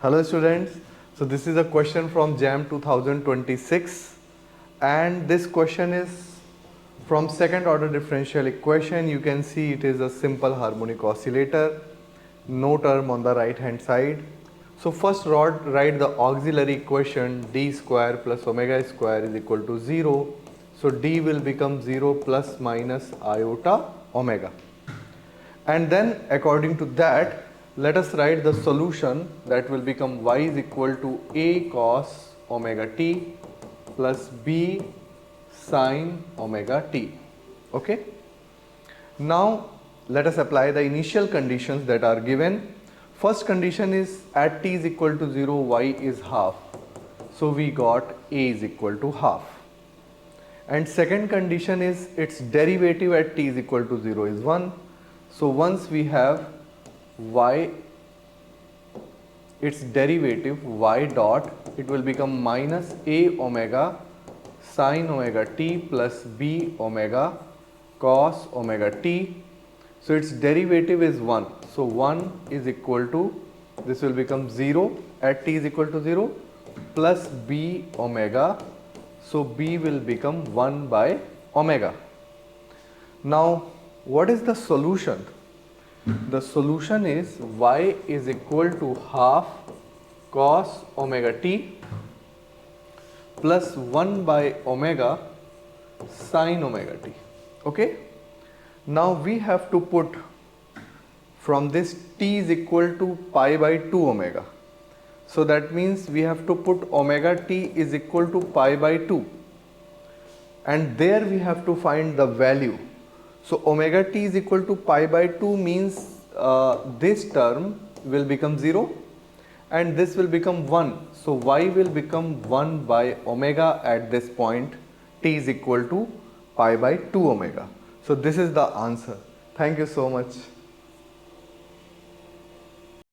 Hello students, so this is a question from JAM 2026 and this question is from second order differential equation. You can see it is a simple harmonic oscillator, no term on the right hand side. So first write the auxiliary equation d square plus omega square is equal to 0. So d will become 0 plus minus iota omega. And then according to that, let us write the solution that will become y is equal to a cos omega t plus b sin omega t. Okay. Now let us apply the initial conditions that are given. First condition is at t is equal to 0, y is half. So we got a is equal to half. And second condition is its derivative at t is equal to 0 is 1. So once we have y, its derivative y dot, it will become minus a omega sin omega t plus b omega cos omega t. So its derivative is 1. So 1 is equal to, this will become 0 at t is equal to 0 plus b omega. So b will become 1 by omega. Now what is the solution? The solution is y is equal to half cos omega t plus 1 by omega sin omega t. Okay. Now we have to put from this t is equal to pi by 2 omega. So that means we have to put omega t is equal to pi by 2. And there we have to find the value. So omega t is equal to pi by 2 means this term will become 0 and this will become 1. So y will become 1 by omega at this point, t is equal to pi by 2 omega. So this is the answer. Thank you so much.